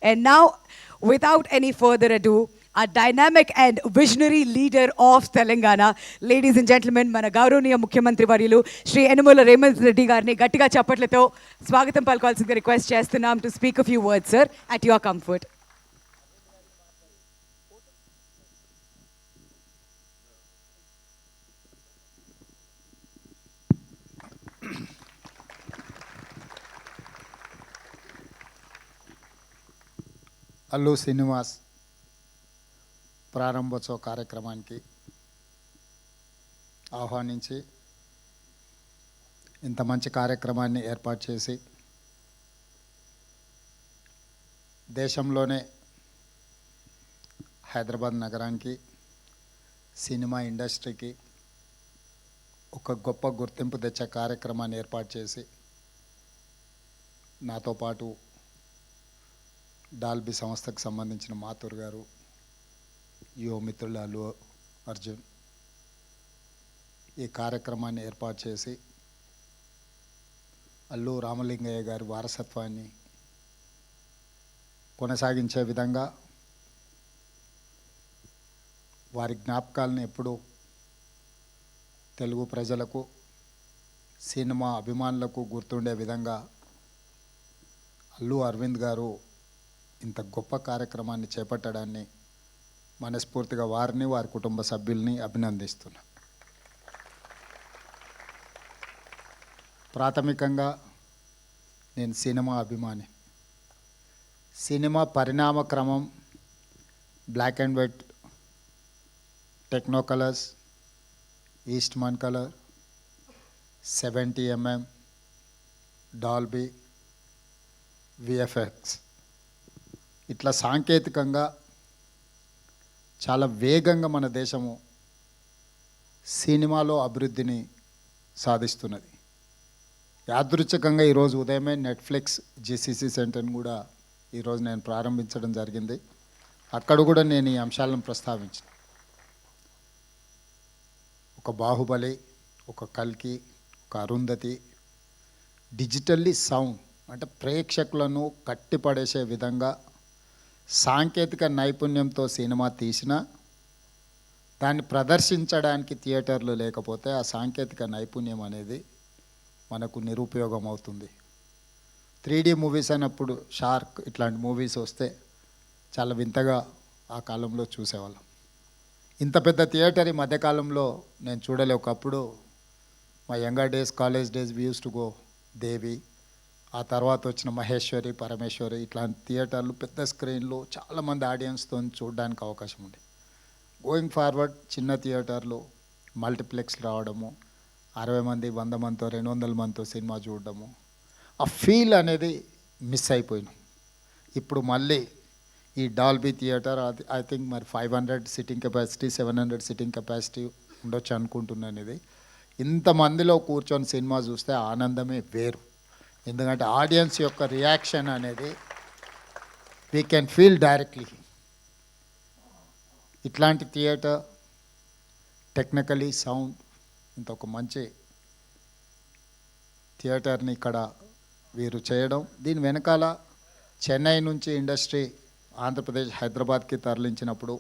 And now, without any further ado, a dynamic and visionary leader of Telangana, ladies and gentlemen, మన గౌరవనీయ ముఖ్యమంత్రి వర్యులు శ్రీ యనమల రేవంత్ రెడ్డి గారిని గట్టిగా చప్పట్లతో స్వాగతం పలకాల్సిందిగా రిక్వెస్ట్ చేస్తున్నాం to speak a few words, sir, at your comfort. Allu Srinivas ప్రారంభోత్సవ కార్యక్రమానికి ఆహ్వానించి ఇంత మంచి కార్యక్రమాన్ని ఏర్పాటు చేసి దేశంలోనే హైదరాబాద్ నగరానికి సినిమా ఇండస్ట్రీకి ఒక గొప్ప గుర్తింపు తెచ్చే కార్యక్రమాన్ని ఏర్పాటు చేసి నాతో పాటు డాల్బీ సంస్థకు సంబంధించిన మాథూర్ గారు, యువ మిత్రులు అల్లు అర్జున్ ఈ కార్యక్రమాన్ని ఏర్పాటు చేసి అల్లు రామలింగయ్య గారి వారసత్వాన్ని కొనసాగించే విధంగా వారి జ్ఞాపకాలను ఎప్పుడూ తెలుగు ప్రజలకు, సినిమా అభిమానులకు గుర్తుండే విధంగా అల్లు అరవింద్ గారు ఇంత గొప్ప కార్యక్రమాన్ని చేపట్టడాన్ని మనస్ఫూర్తిగా వారిని, వారి కుటుంబ సభ్యుల్ని అభినందిస్తున్నా. ప్రాథమికంగా నేను సినిమా అభిమాని. సినిమా పరిణామ క్రమం black and white, techno colours, Eastman colour, 70mm, Dolby, VFX ఇట్లా సాంకేతికంగా చాలా వేగంగా మన దేశము సినిమాలో అభివృద్ధిని సాధిస్తున్నది. యాదృచ్ఛికంగా ఈరోజు ఉదయమే నెట్ఫ్లిక్స్ జిసిసి సెంటర్ని కూడా ఈరోజు నేను ప్రారంభించడం జరిగింది. అక్కడ కూడా నేను ఈ అంశాలను ప్రస్తావించిన. ఒక బాహుబలి, ఒక కల్కి, ఒక అరుంధతి డిజిటల్లీ సౌండ్ అంటే ప్రేక్షకులను కట్టిపడేసే విధంగా సాంకేతిక నైపుణ్యంతో సినిమా తీసినా దాన్ని ప్రదర్శించడానికి థియేటర్లు లేకపోతే ఆ సాంకేతిక నైపుణ్యం అనేది మనకు నిరుపయోగం అవుతుంది. 3D మూవీస్ అన్నప్పుడు షార్క్ ఇట్లాంటి మూవీస్ వస్తే చాలా వింతగా ఆ కాలంలో చూసేవాళ్ళం. ఇంత పెద్ద థియేటర్ ఈ మధ్యకాలంలో నేను చూడలే. ఒకప్పుడు మా younger days, college days we used to go Devi, ఆ తర్వాత వచ్చిన మహేశ్వరి, పరమేశ్వరి ఇట్లాంటి థియేటర్లు పెద్ద స్క్రీన్లు చాలామంది ఆడియన్స్తో చూడడానికి అవకాశం ఉంది. గోయింగ్ ఫార్వర్డ్ చిన్న థియేటర్లు, మల్టీప్లెక్స్ రావడము, 60 మంది, 100 మందితో, 200 మందితో సినిమా చూడడము, ఆ ఫీల్ అనేది మిస్ అయిపోయినాం. ఇప్పుడు మళ్ళీ ఈ డాల్బీ థియేటర్ ఐ థింక్ మరి 500 సిట్టింగ్ కెపాసిటీ, 700 సిట్టింగ్ కెపాసిటీ ఉండొచ్చు అనుకుంటున్నాను. ఇది ఇంతమందిలో కూర్చొని సినిమా చూస్తే ఆనందమే వేరు. ఎందుకంటే ఆడియన్స్ యొక్క రియాక్షన్ అనేది వీ కెన్ ఫీల్ డైరెక్ట్లీ. ఇట్లాంటి థియేటర్ టెక్నికలీ సౌండ్ ఇంత ఒక మంచి థియేటర్ని ఇక్కడ వీరు చేయడం, దీని వెనకాల చెన్నై నుంచి ఇండస్ట్రీ ఆంధ్రప్రదేశ్ హైదరాబాద్కి తరలించినప్పుడు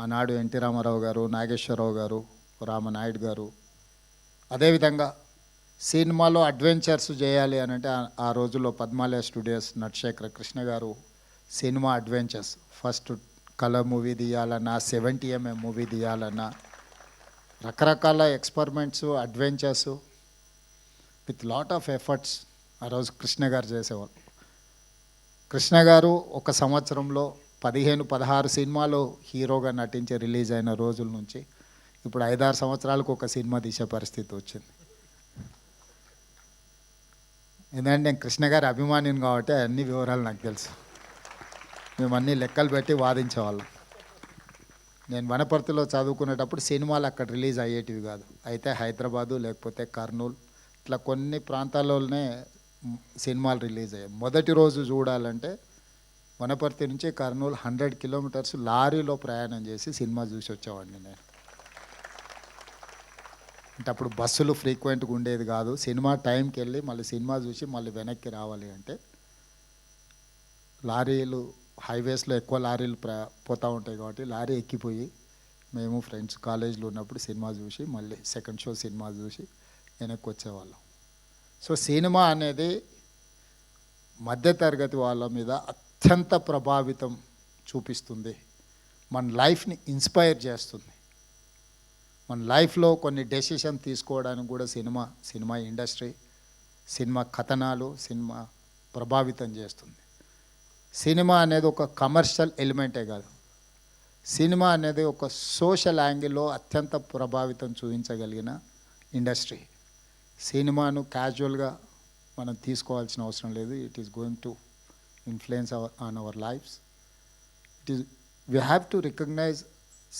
ఆనాడు ఎన్టీ రామారావు గారు, నాగేశ్వరరావు గారు, రామనాయుడు గారు, అదేవిధంగా సినిమాలో అడ్వెంచర్స్ చేయాలి అని అంటే ఆ రోజుల్లో పద్మాలయ స్టూడియోస్ నటశేఖర కృష్ణ గారు cinema adventures first colour movie తీయాలన్నా, 70mm మూవీ తీయాలన్నా రకరకాల experiments, adventures with lot of efforts ఆ రోజు కృష్ణ గారు చేసేవాళ్ళు. కృష్ణ గారు ఒక సంవత్సరంలో 15-16 సినిమాలు హీరోగా నటించి రిలీజ్ అయిన రోజుల నుంచి ఇప్పుడు 5-6 సంవత్సరాలకు ఒక సినిమా తీసే పరిస్థితి వచ్చింది. ఎందుకంటే నేను కృష్ణ గారి అభిమానిని కాబట్టి అన్ని వివరాలు నాకు తెలుసు. మేము అన్ని లెక్కలు పెట్టి వాదించేవాళ్ళం. నేను వనపర్తిలో చదువుకునేటప్పుడు సినిమాలు అక్కడ రిలీజ్ అయ్యేటివి కాదు, అయితే హైదరాబాదు లేకపోతే కర్నూలు ఇట్లా కొన్ని ప్రాంతాల్లోనే సినిమాలు రిలీజ్ అయ్యాయి. మొదటి రోజు చూడాలంటే వనపర్తి నుంచి కర్నూలు 100 కిలోమీటర్స్ లారీలో ప్రయాణం చేసి సినిమా చూసి వచ్చేవాడిని నేను. అంటే అప్పుడు బస్సులు ఫ్రీక్వెంట్గా ఉండేది కాదు. సినిమా టైంకి వెళ్ళి మళ్ళీ సినిమా చూసి మళ్ళీ వెనక్కి రావాలి అంటే లారీలు హైవేస్లో ఎక్కువ లారీలు పోతూ ఉంటాయి కాబట్టి లారీ ఎక్కిపోయి మేము ఫ్రెండ్స్ కాలేజీలో ఉన్నప్పుడు సినిమా చూసి మళ్ళీ సెకండ్ షో సినిమా చూసి వెనక్కి వచ్చేవాళ్ళం. సో సినిమా అనేది మధ్యతరగతి వాళ్ళ మీద అత్యంత ప్రభావితం చూపిస్తుంది, మన లైఫ్ని ఇన్స్పైర్ చేస్తుంది. మన లైఫ్లో కొన్ని డెసిషన్ తీసుకోవడానికి కూడా సినిమా ఇండస్ట్రీ, సినిమా కథనాలు, సినిమా ప్రభావితం చేస్తుంది. సినిమా అనేది ఒక కమర్షియల్ ఎలిమెంటే కాదు, సినిమా అనేది ఒక సోషల్ యాంగిల్లో అత్యంత ప్రభావితం చూపించగలిగిన ఇండస్ట్రీ. సినిమాను క్యాజువల్గా మనం తీసుకోవాల్సిన అవసరం లేదు. It is going to influence on our lives. It is we have to recognize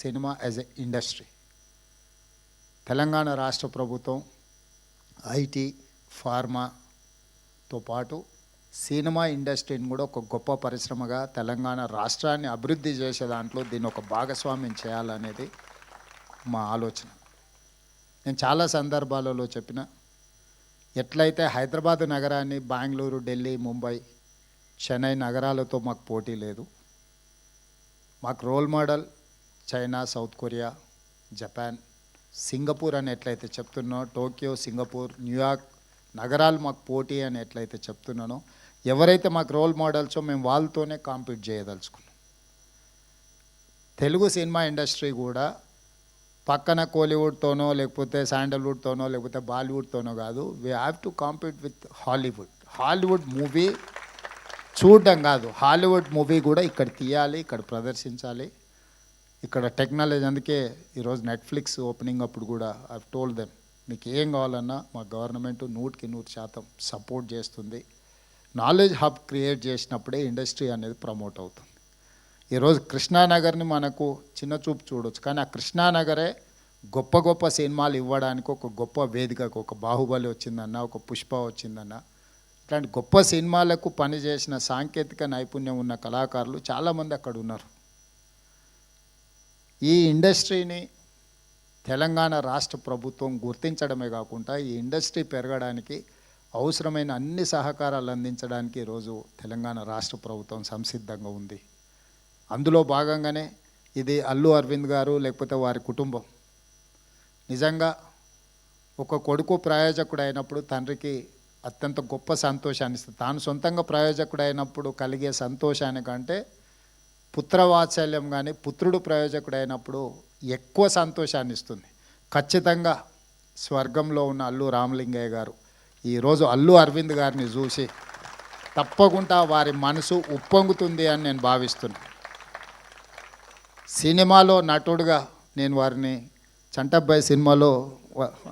cinema as a industry. Telangana రాష్ట్ర ప్రభుత్వం ఐటీ, ఫార్మాతో పాటు సినిమా ఇండస్ట్రీని కూడా ఒక గొప్ప పరిశ్రమగా తెలంగాణ రాష్ట్రాన్ని అభివృద్ధి చేసే దాంట్లో దీన్ని ఒక భాగస్వామ్యం చేయాలనేది మా ఆలోచన. నేను చాలా సందర్భాలలో చెప్పిన, ఎట్లయితే హైదరాబాద్ నగరాన్ని బెంగళూరు, ఢిల్లీ, ముంబై, చెన్నై నగరాలతో మాకు పోటీ లేదు. మాకు role model China, South Korea, Japan, Singapore అని ఎట్లయితే చెప్తున్నానో, టోక్యో, సింగపూర్, న్యూయార్క్ నగరాలు మాకు పోటీ అని ఎట్లయితే చెప్తున్నానో, ఎవరైతే మాకు రోల్ మోడల్సో మేము వాళ్ళతోనే కాంపీట్ చేయదలుచుకున్నాం. తెలుగు సినిమా ఇండస్ట్రీ కూడా పక్కన కోలీవుడ్తోనో లేకపోతే శాండల్వుడ్తోనో లేకపోతే బాలీవుడ్తోనో కాదు, we have to compete with Hollywood. Hollywood movie చూడడం కాదు, హాలీవుడ్ మూవీ కూడా ఇక్కడ తీయాలి, ఇక్కడ ప్రదర్శించాలి. ఇక్కడ టెక్నాలజీ, అందుకే ఈరోజు నెట్ఫ్లిక్స్ ఓపెనింగ్ అప్పుడు కూడా ఐ టోల్డ్ దెమ్, మీకు ఏం కావాలన్నా మా గవర్నమెంట్ 100% సపోర్ట్ చేస్తుంది. నాలెడ్జ్ హబ్ క్రియేట్ చేసినప్పుడే ఇండస్ట్రీ అనేది ప్రమోట్ అవుతుంది. ఈరోజు కృష్ణానగర్ని మనకు చిన్న చూపు చూడవచ్చు, కానీ ఆ కృష్ణానగరే గొప్ప గొప్ప సినిమాలు ఇవ్వడానికి ఒక గొప్ప వేదికకు, ఒక బాహుబలి వచ్చిందన్న, ఒక పుష్ప వచ్చిందన్న, ఇట్లాంటి గొప్ప సినిమాలకు పనిచేసిన సాంకేతిక నైపుణ్యం ఉన్న కళాకారులు చాలామంది అక్కడ ఉన్నారు. ఈ ఇండస్ట్రీని తెలంగాణ రాష్ట్ర ప్రభుత్వం గుర్తించడమే కాకుండా ఈ ఇండస్ట్రీ పెరగడానికి అవసరమైన అన్ని సహకారాలు అందించడానికి ఈరోజు తెలంగాణ రాష్ట్ర ప్రభుత్వం సంసిద్ధంగా ఉంది. అందులో భాగంగానే ఇది అల్లు అరవింద్ గారు లేకపోతే వారి కుటుంబం నిజంగా ఒక కొడుకు ప్రయోజకుడు అయినప్పుడు తండ్రికి అత్యంత గొప్ప సంతోషాన్ని ఇస్తుంది. తాను సొంతంగా ప్రయోజకుడు అయినప్పుడు కలిగే సంతోషానికంటే పుత్రవాత్సల్యం కానీ పుత్రుడు ప్రయోజకుడు అయినప్పుడు ఎక్కువ సంతోషాన్ని ఇస్తుంది. ఖచ్చితంగా స్వర్గంలో ఉన్న అల్లు రామలింగయ్య గారు ఈరోజు అల్లు అరవింద్ గారిని చూసి తప్పకుండా వారి మనసు ఉప్పొంగుతుంది అని నేను భావిస్తున్నాను. సినిమాలో నటుడుగా నేను వారిని చంటబ్బాయి సినిమాలో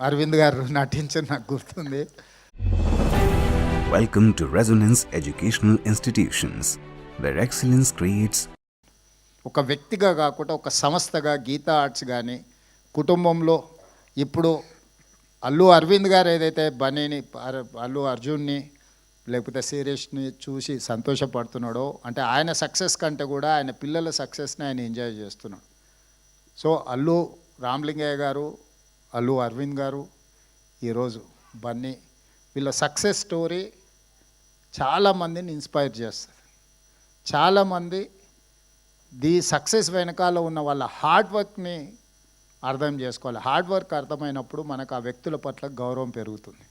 అరవింద్ గారు నటించిన నాకు గుర్తుంది. Welcome to Resonance Educational Institutions, where excellence creates. ఒక వ్యక్తిగా కాకుండా ఒక సంస్థగా గీతా ఆర్ట్స్ కానీ కుటుంబంలో ఇప్పుడు అల్లు అరవింద్ గారు ఏదైతే బన్నీని, అల్లు అర్జున్ని లేకపోతే శిరీష్ని చూసి సంతోషపడుతున్నాడో, అంటే ఆయన సక్సెస్ కంటే కూడా ఆయన పిల్లల సక్సెస్ని ఆయన ఎంజాయ్ చేస్తున్నాడు. సో అల్లు రామలింగయ్య గారు, అల్లు అరవింద్ గారు, ఈరోజు బన్నీ, వీళ్ళ సక్సెస్ స్టోరీ చాలామందిని ఇన్స్పైర్ చేస్తుంది. చాలామంది సక్సెస్ వెనకాల ఉన్న వాళ్ళ హార్డ్ వర్క్ని అర్థం చేసుకోవాలి. హార్డ్ వర్క్ అర్థమైనప్పుడు మనకు ఆ వ్యక్తుల పట్ల గౌరవం పెరుగుతుంది.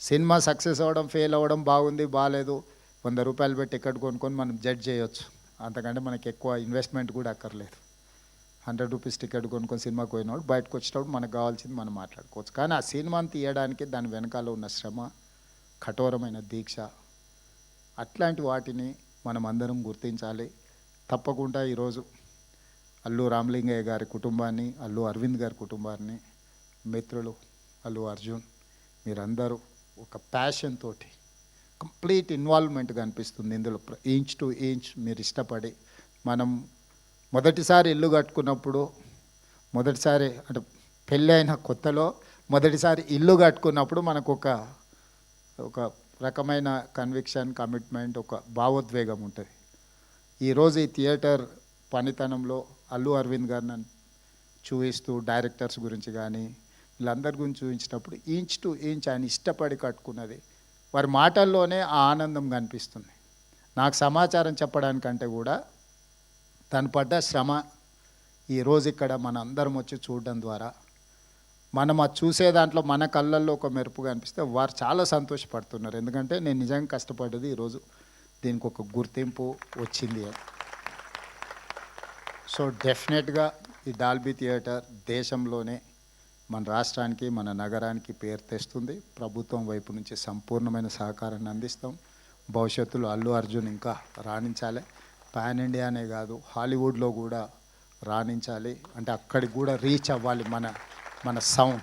సినిమా సక్సెస్ అవ్వడం, ఫెయిల్ అవ్వడం, బాగుంది బాగాలేదు, 100 రూపాయలు పెట్టి టికెట్ కొనుక్కొని మనం జడ్జ్ చేయొచ్చు. అంతకంటే మనకి ఎక్కువ ఇన్వెస్ట్మెంట్ కూడా అక్కర్లేదు. 100 రూపీస్ టికెట్ కొనుక్కొని సినిమాకి పోయినప్పుడు బయటకు వచ్చేటప్పుడు మనకు కావాల్సింది మనం మాట్లాడుకోవచ్చు. కానీ ఆ సినిమాని తీయడానికి దాని వెనకాల ఉన్న శ్రమ, కఠోరమైన దీక్ష, అట్లాంటి వాటిని మనం అందరం గుర్తించాలి. తప్పకుండా ఈరోజు అల్లు రామలింగయ్య గారి కుటుంబాన్ని, అల్లు అరవింద్ గారి కుటుంబాన్ని, మిత్రులు అల్లు అర్జున్, మీరందరూ ఒక ప్యాషన్ తోటి కంప్లీట్ ఇన్వాల్వ్మెంట్ కనిపిస్తుంది ఇందులో. ఇంచ్ టు ఇంచ్ మీరు ఇష్టపడి, మనం మొదటిసారి ఇల్లు కట్టుకున్నప్పుడు, మొదటిసారి అంటే పెళ్ళి అయిన కొత్తలో మొదటిసారి ఇల్లు కట్టుకున్నప్పుడు మనకు ఒక రకమైన కన్విక్షన్, కమిట్మెంట్, ఒక భావోద్వేగం ఉంటుంది. ఈరోజు ఈ థియేటర్ పనితనంలో అల్లు అరవింద్ గారిని చూపిస్తూ డైరెక్టర్స్ గురించి కానీ వీళ్ళందరి గురించి చూపించినప్పుడు ఇంచ్ టు ఇంచ్ ఆయన ఇష్టపడి కట్టుకున్నది వారి మాటల్లోనే ఆ ఆనందం కనిపిస్తుంది. నాకు సమాచారం చెప్పడానికంటే కూడా తను పడ్డ శ్రమ ఈరోజు ఇక్కడ మన అందరం వచ్చి చూడడం ద్వారా మనం అది చూసే దాంట్లో మన కళ్ళల్లో ఒక మెరుపు కనిపిస్తే వారు చాలా సంతోషపడుతున్నారు. ఎందుకంటే నేను నిజంగా కష్టపడ్డది ఈరోజు దీనికి ఒక గుర్తింపు వచ్చింది అని. సో డెఫినెట్గా ఈ డాల్బీ థియేటర్ దేశంలోనే మన రాష్ట్రానికి మన నగరానికి పేరు తెస్తుంది. ప్రభుత్వం వైపు నుంచి సంపూర్ణమైన సహకారాన్ని అందిస్తాం. భవిష్యత్తులో అల్లు అర్జున్ ఇంకా రాణించాలి. పాన్ ఇండియానే కాదు హాలీవుడ్లో కూడా రాణించాలి. అంటే అక్కడికి కూడా రీచ్ అవ్వాలి మన సౌండ్.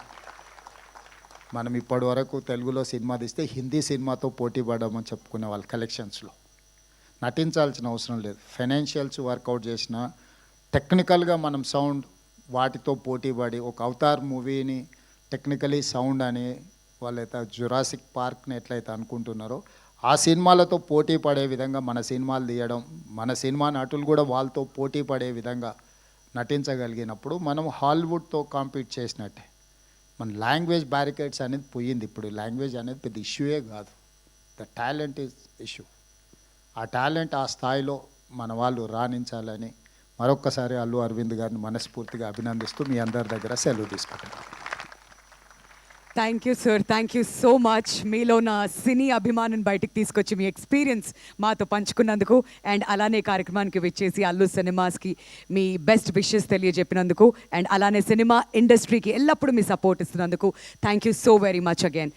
మనం ఇప్పటి వరకు తెలుగులో సినిమా తీస్తే హిందీ సినిమాతో పోటీ పడమని చెప్పుకునే వాళ్ళు కలెక్షన్స్లో. నటించాల్సిన అవసరం లేదు. ఫైనాన్షియల్స్ వర్కౌట్ చేసిన టెక్నికల్గా మనం సౌండ్ వాటితో పోటీ పడి ఒక అవతార్ మూవీని టెక్నికలీ సౌండ్ అని వాళ్ళైతే జురాసిక్ పార్క్ని ఎట్లయితే అనుకుంటున్నారో ఆ సినిమాలతో పోటీ పడే విధంగా మన సినిమాలు తీయడం, మన సినిమా నటులు కూడా వాళ్ళతో పోటీ పడే విధంగా నటించగలిగినప్పుడు మనం హాలీవుడ్తో కాంపీట్ చేసినట్టే. మన లాంగ్వేజ్ బ్యారికేడ్స్ అనేది పోయింది. ఇప్పుడు లాంగ్వేజ్ అనేది పెద్ద ఇష్యూయే కాదు. The talent is issue. ఆ టాలెంట్ ఆ స్థాయిలో మన వాళ్ళు రాణించాలని మరొక్కసారి అల్లు అరవింద్ గారిని మనస్ఫూర్తిగా అభినందిస్తూ మీ అందరి దగ్గర సెలవు తీసుకుంటున్నాను. Thank you sir, thank you so much. మీలో నా సినీ అభిమానం బయటికి తీసుకొచ్చి మీ ఎక్స్పీరియన్స్ మాతో పంచుకున్నందుకు అండ్ అలానే కార్యక్రమానికి విచ్చేసి అల్లు సినిమాస్కి మీ బెస్ట్ విషెస్ తెలియజెప్పినందుకు అండ్ అలానే సినిమా ఇండస్ట్రీకి ఎల్లప్పుడూ మీ సపోర్ట్ ఇస్తున్నందుకు thank you so very much again.